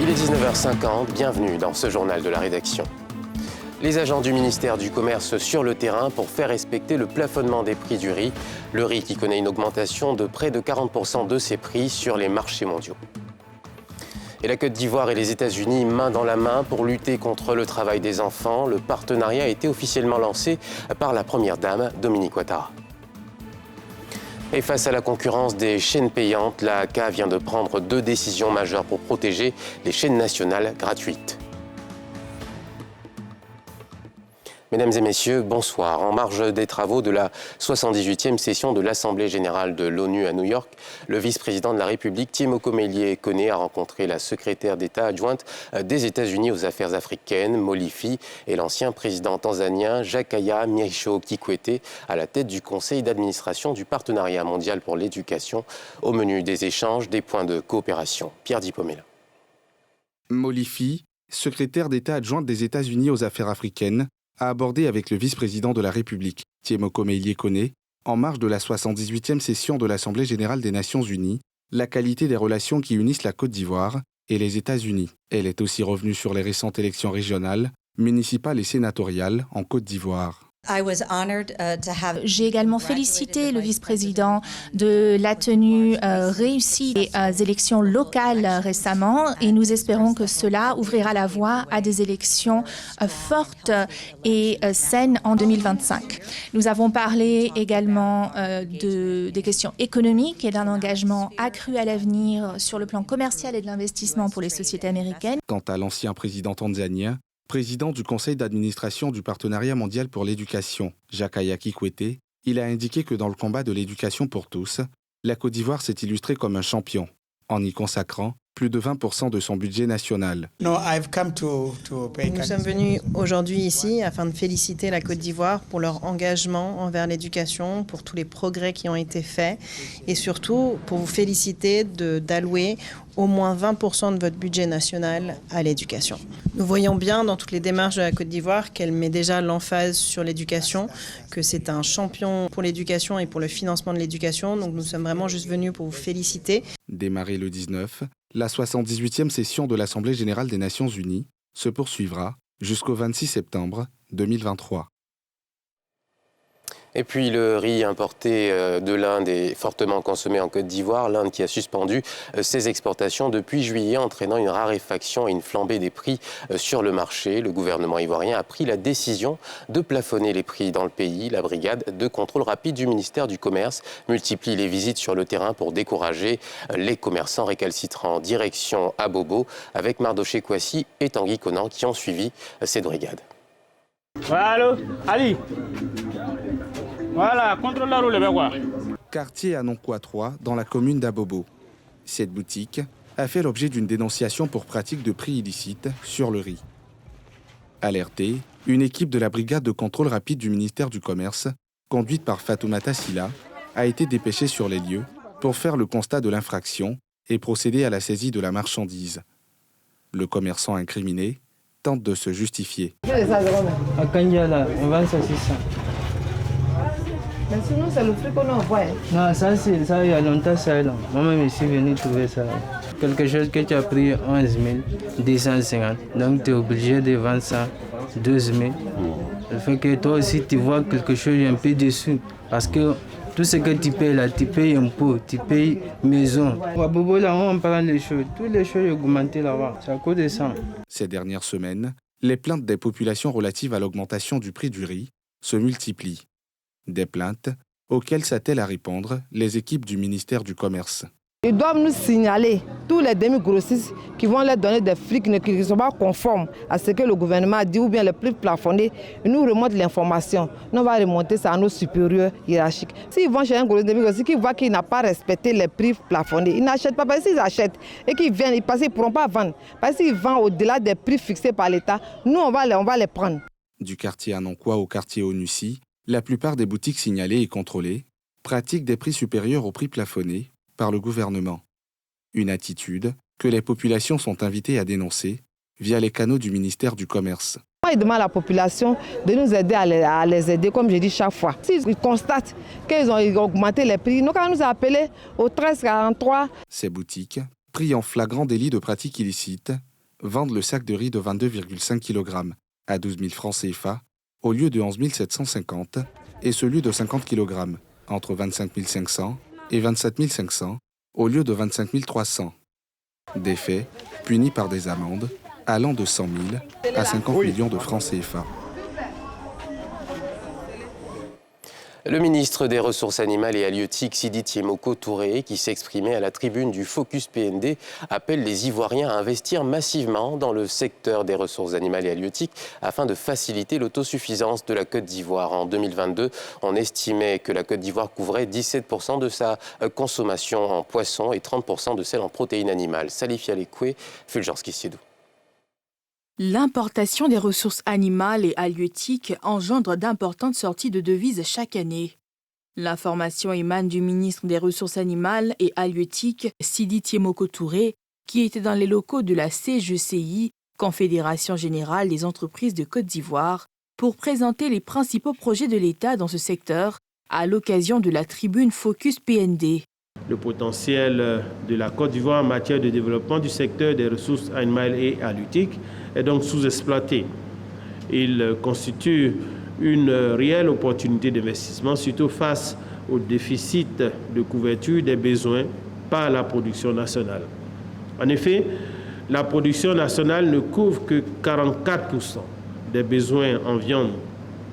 Il est 19h50, bienvenue dans ce journal de la rédaction. Les agents du ministère du Commerce sur le terrain pour faire respecter le plafonnement des prix du riz. Le riz qui connaît une augmentation de près de 40% de ses prix sur les marchés mondiaux. Et la Côte d'Ivoire et les États-Unis main dans la main pour lutter contre le travail des enfants. Le partenariat a été officiellement lancé par la première dame, Dominique Ouattara. Et face à la concurrence des chaînes payantes, la l'AAK vient de prendre 2 décisions majeures pour protéger les chaînes nationales gratuites. Mesdames et messieurs, bonsoir. En marge des travaux de la 78e session de l'Assemblée générale de l'ONU à New York, le vice-président de la République, Timoko Meïlie Kone, a rencontré la secrétaire d'État adjointe des États-Unis aux affaires africaines, Molifi, et l'ancien président tanzanien, Jakaya Mrisho Kikwete, à la tête du conseil d'administration du Partenariat mondial pour l'éducation. Au menu des échanges, des points de coopération. Pierre Dipomela. Molifi, secrétaire d'État adjointe des États-Unis aux affaires africaines, a abordé avec le vice-président de la République, Timoko Meïlie Kone, en marge de la 78e session de l'Assemblée générale des Nations unies, la qualité des relations qui unissent la Côte d'Ivoire et les États-Unis. Elle est aussi revenue sur les récentes élections régionales, municipales et sénatoriales en Côte d'Ivoire. J'ai également félicité le vice-président de la tenue réussie des élections locales récemment et nous espérons que cela ouvrira la voie à des élections fortes et saines en 2025. Nous avons parlé également des questions économiques et d'un engagement accru à l'avenir sur le plan commercial et de l'investissement pour les sociétés américaines. Quant à l'ancien président tanzanien, président du conseil d'administration du Partenariat mondial pour l'éducation, Jakaya Kikwete, il a indiqué que dans le combat de l'éducation pour tous, la Côte d'Ivoire s'est illustrée comme un champion, en y consacrant plus de 20% de son budget national. Nous sommes venus aujourd'hui ici afin de féliciter la Côte d'Ivoire pour leur engagement envers l'éducation, pour tous les progrès qui ont été faits et surtout pour vous féliciter d'allouer au moins 20% de votre budget national à l'éducation. Nous voyons bien dans toutes les démarches de la Côte d'Ivoire qu'elle met déjà l'emphase sur l'éducation, que c'est un champion pour l'éducation et pour le financement de l'éducation. Donc nous sommes vraiment juste venus pour vous féliciter. Démarrée le 19, la 78e session de l'Assemblée générale des Nations unies se poursuivra jusqu'au 26 septembre 2023. Et puis le riz importé de l'Inde est fortement consommé en Côte d'Ivoire. L'Inde qui a suspendu ses exportations depuis juillet, entraînant une raréfaction et une flambée des prix sur le marché. Le gouvernement ivoirien a pris la décision de plafonner les prix dans le pays. La brigade de contrôle rapide du ministère du Commerce multiplie les visites sur le terrain pour décourager les commerçants récalcitrants. Direction à Bobo avec Mardoché Kouassi et Tanguy Conan qui ont suivi cette brigade. Allô, Ali. Voilà, contrôle la roue, quoi. Quartier Anonkwa 3, dans la commune d'Abobo. Cette boutique a fait l'objet d'une dénonciation pour pratique de prix illicites sur le riz. Alertée, une équipe de la brigade de contrôle rapide du ministère du Commerce, conduite par Fatoumata Silla, a été dépêchée sur les lieux pour faire le constat de l'infraction et procéder à la saisie de la marchandise. Le commerçant incriminé tente de se justifier. À Kanyala, on vend ça 600. Mais sinon, c'est le prix qu'on envoie. Non, ça, il y a longtemps, ça est là. Moi-même, je suis venu trouver ça. Quelque chose que tu as pris 11 250. Donc, tu es obligé de vendre ça 12 000. Ça fait que toi aussi, tu vois quelque chose un peu dessus. Parce que tout ce que tu payes là, tu payes impôt, tu payes maison. À Bobo, là, on parle des choses. Toutes les choses ont augmenté là-bas. C'est à cause de ça. Ces dernières semaines, les plaintes des populations relatives à l'augmentation du prix du riz se multiplient. Des plaintes auxquelles s'attellent à répondre les équipes du ministère du Commerce. Ils doivent nous signaler tous les demi-grossistes qui vont leur donner des prix qui ne sont pas conformes à ce que le gouvernement a dit ou bien les prix plafonnés. Ils nous remontent l'information. Nous on va remonter ça à nos supérieurs hiérarchiques. S'ils vont chez un demi-grossiste qui voit qu'il n'a pas respecté les prix plafonnés, ils n'achètent pas. Parce qu'ils achètent et qu'ils viennent, parce qu'ils ne pourront pas vendre. Parce qu'ils vendent au-delà des prix fixés par l'État, nous on va les prendre. Du quartier Anonkwa au quartier Onussi, la plupart des boutiques signalées et contrôlées pratiquent des prix supérieurs aux prix plafonnés par le gouvernement. Une attitude que les populations sont invitées à dénoncer via les canaux du ministère du Commerce. Il demande à la population de nous aider à les aider, comme je dis chaque fois. S'ils constatent qu'ils ont augmenté les prix, nous, quand nous appelons au 1343. Ces boutiques, pris en flagrant délit de pratique illicite, vendent le sac de riz de 22,5 kg à 12 000 francs CFA au lieu de 11 750 et celui de 50 kg entre 25 500 et 27 500 au lieu de 25 300. Des faits punis par des amendes allant de 100 000 à 50 millions de francs CFA. Le ministre des Ressources animales et halieutiques, Sidi Thiemoko Touré, qui s'exprimait à la tribune du Focus PND, appelle les Ivoiriens à investir massivement dans le secteur des ressources animales et halieutiques afin de faciliter l'autosuffisance de la Côte d'Ivoire. En 2022, on estimait que la Côte d'Ivoire couvrait 17% de sa consommation en poissons et 30% de celle en protéines animales. Salif Yalekwe, Fulgence Kissidou. L'importation des ressources animales et halieutiques engendre d'importantes sorties de devises chaque année. L'information émane du ministre des Ressources animales et halieutiques, Sidi Thiemoko Touré, qui était dans les locaux de la CGCI, Confédération Générale des Entreprises de Côte d'Ivoire, pour présenter les principaux projets de l'État dans ce secteur à l'occasion de la tribune Focus PND. Le potentiel de la Côte d'Ivoire en matière de développement du secteur des ressources animales et halieutiques est donc sous-exploité. Il constitue une réelle opportunité d'investissement, surtout face au déficit de couverture des besoins par la production nationale. En effet, la production nationale ne couvre que 44% des besoins en viande,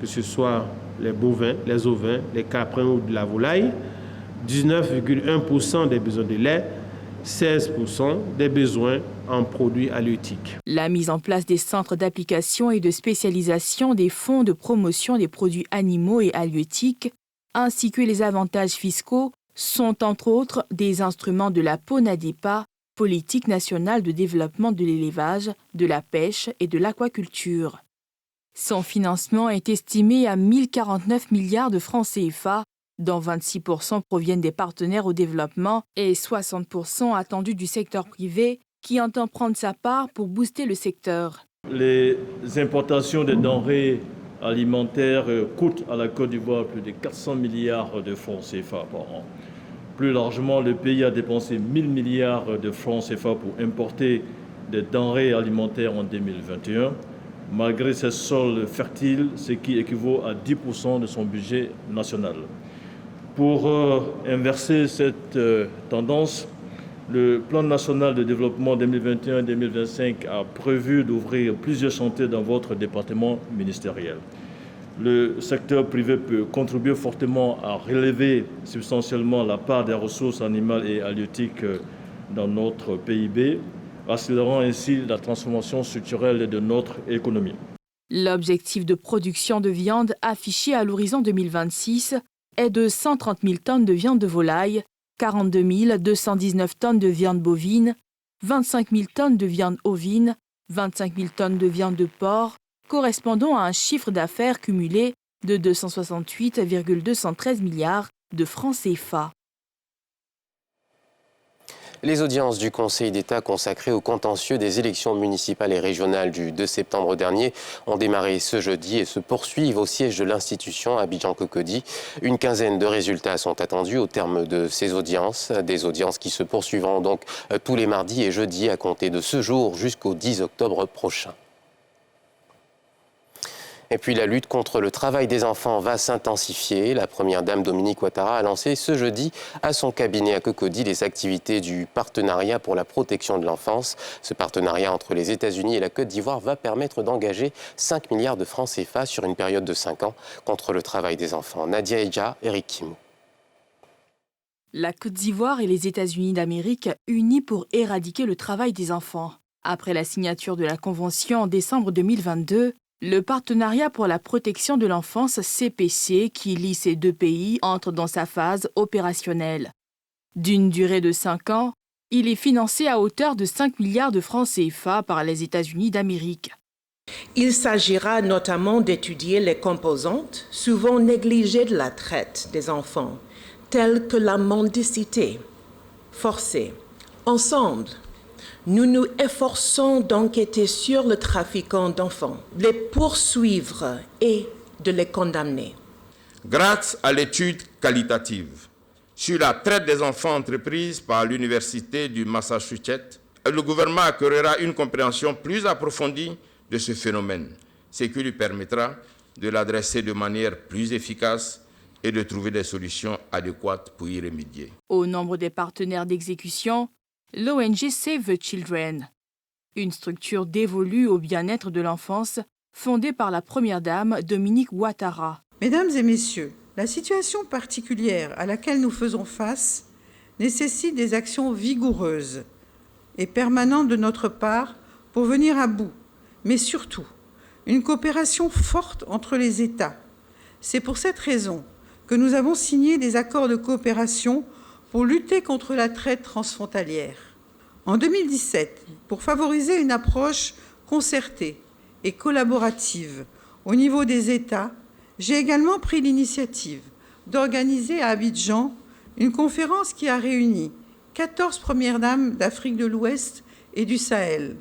que ce soit les bovins, les ovins, les caprins ou de la volaille, 19,1% des besoins de lait, 16% des besoins en produits halieutiques. La mise en place des centres d'application et de spécialisation des fonds de promotion des produits animaux et halieutiques, ainsi que les avantages fiscaux, sont entre autres des instruments de la PONADEPA, Politique nationale de développement de l'élevage, de la pêche et de l'aquaculture. Son financement est estimé à 1049 milliards de francs CFA, dont 26% proviennent des partenaires au développement et 60% attendus du secteur privé qui entend prendre sa part pour booster le secteur. Les importations de denrées alimentaires coûtent à la Côte d'Ivoire plus de 400 milliards de francs CFA par an. Plus largement, le pays a dépensé 1000 milliards de francs CFA pour importer des denrées alimentaires en 2021, malgré ses sols fertiles, ce qui équivaut à 10% de son budget national. Pour inverser cette tendance, le plan national de développement 2021-2025 a prévu d'ouvrir plusieurs chantiers dans votre département ministériel. Le secteur privé peut contribuer fortement à relever substantiellement la part des ressources animales et halieutiques dans notre PIB, accélérant ainsi la transformation structurelle de notre économie. L'objectif de production de viande affiché à l'horizon 2026 est de 130 000 tonnes de viande de volaille, 42 219 tonnes de viande bovine, 25 000 tonnes de viande ovine, 25 000 tonnes de viande de porc, correspondant à un chiffre d'affaires cumulé de 268,213 milliards de francs CFA. Les audiences du Conseil d'État consacrées au contentieux des élections municipales et régionales du 2 septembre dernier ont démarré ce jeudi et se poursuivent au siège de l'institution à Abidjan-Cocody. Une quinzaine de résultats sont attendus au terme de ces audiences, des audiences qui se poursuivront donc tous les mardis et jeudis à compter de ce jour jusqu'au 10 octobre prochain. Et puis la lutte contre le travail des enfants va s'intensifier. La première dame Dominique Ouattara a lancé ce jeudi à son cabinet à Cocody les activités du partenariat pour la protection de l'enfance. Ce partenariat entre les États-Unis et la Côte d'Ivoire va permettre d'engager 5 milliards de francs CFA sur une période de 5 ans contre le travail des enfants. Nadia Edja, Eric Kimou. La Côte d'Ivoire et les États-Unis d'Amérique unis pour éradiquer le travail des enfants. Après la signature de la Convention en décembre 2022, le partenariat pour la protection de l'enfance CPC qui lie ces deux pays entre dans sa phase opérationnelle. D'une durée de 5 ans, il est financé à hauteur de 5 milliards de francs CFA par les États-Unis d'Amérique. Il s'agira notamment d'étudier les composantes souvent négligées de la traite des enfants, telles que la mendicité forcée. Ensemble, nous nous efforçons d'enquêter sur le trafiquant d'enfants, de les poursuivre et de les condamner. Grâce à l'étude qualitative sur la traite des enfants entreprise par l'Université du Massachusetts, le gouvernement acquérera une compréhension plus approfondie de ce phénomène, ce qui lui permettra de l'adresser de manière plus efficace et de trouver des solutions adéquates pour y remédier. Au nombre des partenaires d'exécution, l'ONG Save the Children, une structure dévolue au bien-être de l'enfance fondée par la première dame Dominique Ouattara. Mesdames et messieurs, la situation particulière à laquelle nous faisons face nécessite des actions vigoureuses et permanentes de notre part pour venir à bout, mais surtout une coopération forte entre les États. C'est pour cette raison que nous avons signé des accords de coopération pour lutter contre la traite transfrontalière. En 2017, pour favoriser une approche concertée et collaborative au niveau des États, j'ai également pris l'initiative d'organiser à Abidjan une conférence qui a réuni 14 premières dames d'Afrique de l'Ouest et du Sahel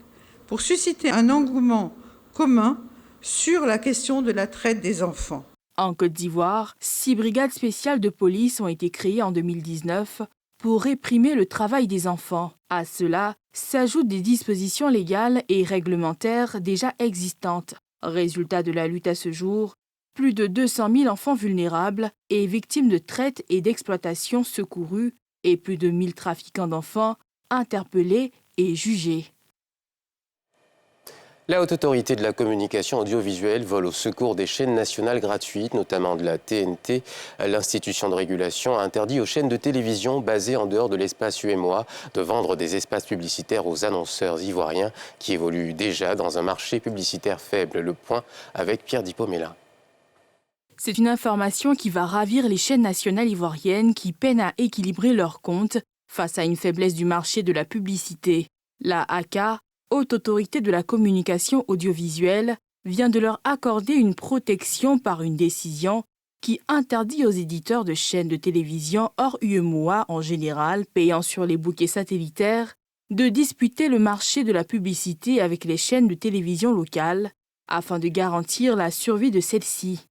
pour susciter un engouement commun sur la question de la traite des enfants. En Côte d'Ivoire, 6 brigades spéciales de police ont été créées en 2019 pour réprimer le travail des enfants. À cela s'ajoutent des dispositions légales et réglementaires déjà existantes. Résultat de la lutte à ce jour, plus de 200 000 enfants vulnérables et victimes de traite et d'exploitation secourus et plus de 1000 trafiquants d'enfants interpellés et jugés. La Haute Autorité de la Communication Audiovisuelle vole au secours des chaînes nationales gratuites, notamment de la TNT. L'institution de régulation a interdit aux chaînes de télévision basées en dehors de l'espace UEMOA de vendre des espaces publicitaires aux annonceurs ivoiriens qui évoluent déjà dans un marché publicitaire faible. Le point avec Pierre Dipomella. C'est une information qui va ravir les chaînes nationales ivoiriennes qui peinent à équilibrer leurs comptes face à une faiblesse du marché de la publicité. La HACA, Haute Autorité de la Communication Audiovisuelle, vient de leur accorder une protection par une décision qui interdit aux éditeurs de chaînes de télévision hors UEMOA en général, payant sur les bouquets satellitaires, de disputer le marché de la publicité avec les chaînes de télévision locales afin de garantir la survie de celles-ci.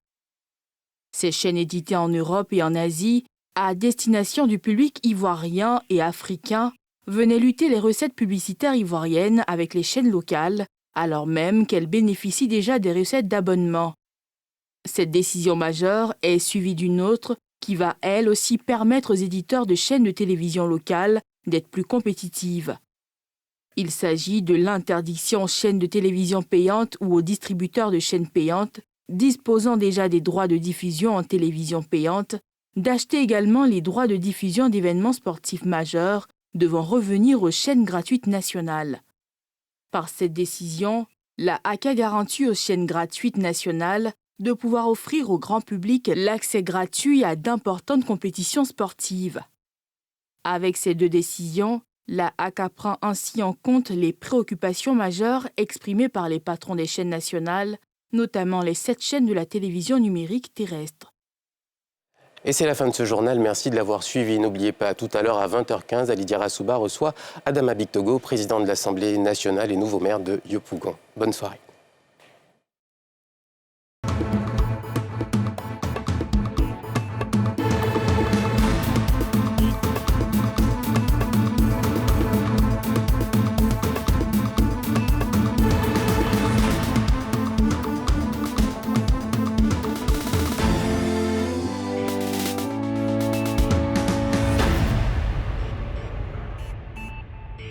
Ces chaînes éditées en Europe et en Asie, à destination du public ivoirien et africain, venaient lutter les recettes publicitaires ivoiriennes avec les chaînes locales, alors même qu'elles bénéficient déjà des recettes d'abonnement. Cette décision majeure est suivie d'une autre qui va, elle aussi, permettre aux éditeurs de chaînes de télévision locales d'être plus compétitives. Il s'agit de l'interdiction aux chaînes de télévision payantes ou aux distributeurs de chaînes payantes, disposant déjà des droits de diffusion en télévision payante, d'acheter également les droits de diffusion d'événements sportifs majeurs devant revenir aux chaînes gratuites nationales. Par cette décision, la HACA garantit aux chaînes gratuites nationales de pouvoir offrir au grand public l'accès gratuit à d'importantes compétitions sportives. Avec ces deux décisions, la HACA prend ainsi en compte les préoccupations majeures exprimées par les patrons des chaînes nationales, notamment les 7 chaînes de la télévision numérique terrestre. Et c'est la fin de ce journal. Merci de l'avoir suivi. N'oubliez pas, tout à l'heure à 20h15, Alidia Rassouba reçoit Adama Bictogo, président de l'Assemblée nationale et nouveau maire de Yopougon. Bonne soirée.